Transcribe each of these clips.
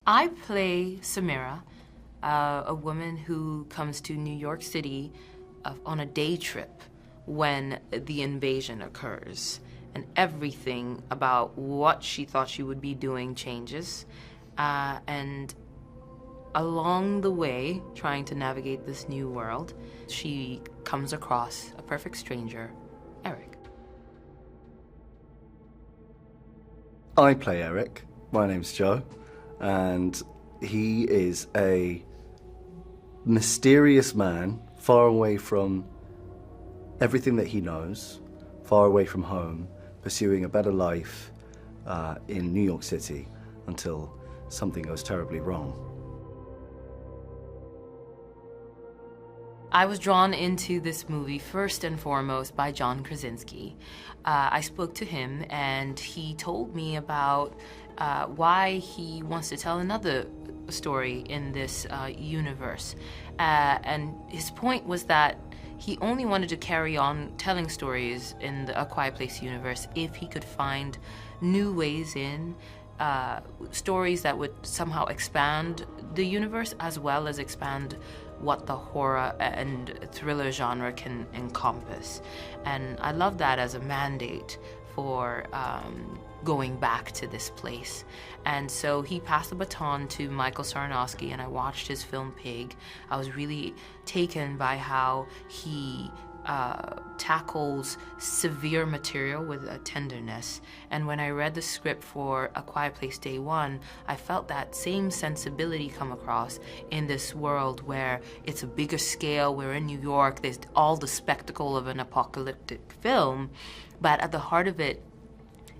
I play Samira, a woman who comes to New York City on a day trip when the invasion occurs. And everything about what she thought she would be doing changes. And along the way, trying to navigate this new world, she comes across a perfect stranger, Eric. I play Eric. My name's Joe. And he is a mysterious man, far away from everything that he knows, far away from home, pursuing a better life in New York City until something goes terribly wrong. I was drawn into this movie first and foremost by John Krasinski. I spoke to him and he told me about why he wants to tell another story in this universe. And his point was that he only wanted to carry on telling stories in the A Quiet Place universe if he could find new ways in, stories that would somehow expand the universe as well as expand what the horror and thriller genre can encompass. And I love that as a mandate for going back to this place. And so he passed the baton to Michael Sarnowski, and I watched his film Pig. I was really taken by how he tackles severe material with a tenderness. And when I read the script for A Quiet Place Day One, I felt that same sensibility come across in this world where it's a bigger scale. We're in New York. There's all the spectacle of an apocalyptic film, but at the heart of it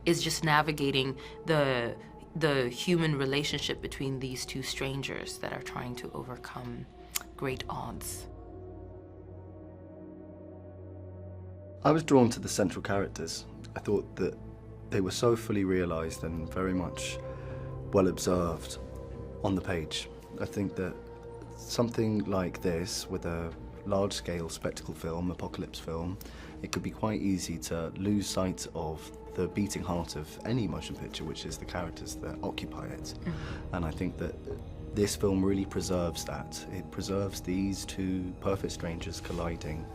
is just navigating the human relationship between these two strangers that are trying to overcome great odds. I was drawn to the central characters. I thought that they were so fully realised and very much well observed on the page. I think that something like this, with a large-scale spectacle film, apocalypse film, it could be quite easy to lose sight of the beating heart of any motion picture, which is the characters that occupy it. Mm-hmm. And I think that this film really preserves that. It preserves these two perfect strangers colliding,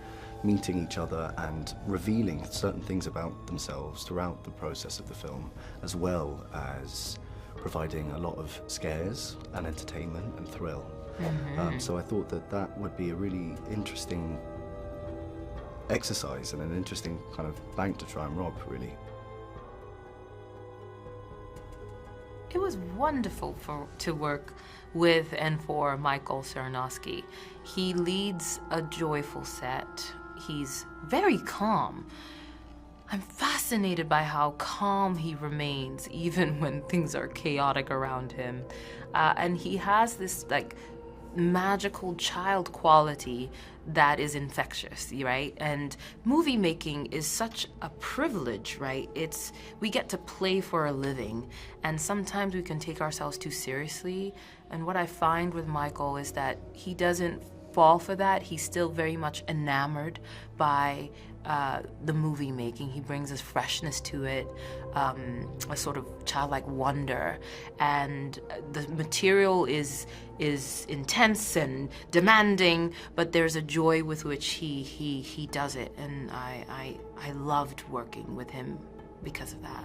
meeting each other and revealing certain things about themselves throughout the process of the film, as well as providing a lot of scares and entertainment and thrill. Mm-hmm. So I thought that that would be a really interesting exercise and an interesting kind of bank to try and rob, really. It was wonderful to work with and for Michael Sarnowski. He leads a joyful set. He's very calm. I'm fascinated by how calm he remains even when things are chaotic around him. And he has this magical child quality that is infectious, right? And movie making is such a privilege, right? We get to play for a living, and sometimes we can take ourselves too seriously. And what I find with Michael is that he doesn't fall for that. He's still very much enamored by the movie making. He brings a freshness to it, a sort of childlike wonder, and the material is intense and demanding, but there's a joy with which he does it, and I loved working with him because of that.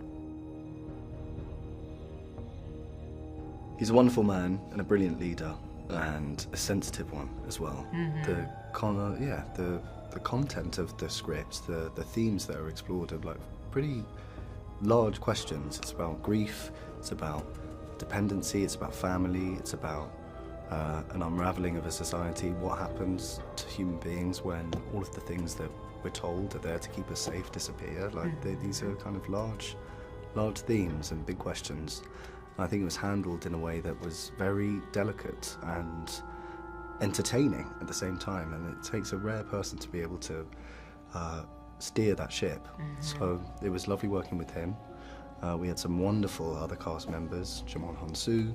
He's a wonderful man and a brilliant leader, and a sensitive one as well. Mm-hmm. The content of the script, the themes that are explored are like pretty large questions. It's about grief, it's about dependency, it's about family, it's about an unraveling of a society. What happens to human beings when all of the things that we're told are there to keep us safe disappear? These are kind of large themes and big questions. I think it was handled in a way that was very delicate and entertaining at the same time, and it takes a rare person to be able to steer that ship. Mm-hmm. So it was lovely working with him. We had some wonderful other cast members, Jamon Honsu,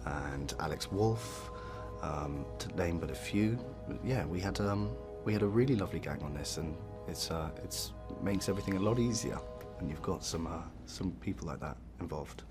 and Alex Wolff, to name but a few. Yeah, we had a really lovely gang on this, and it's makes everything a lot easier when you've got some people like that involved.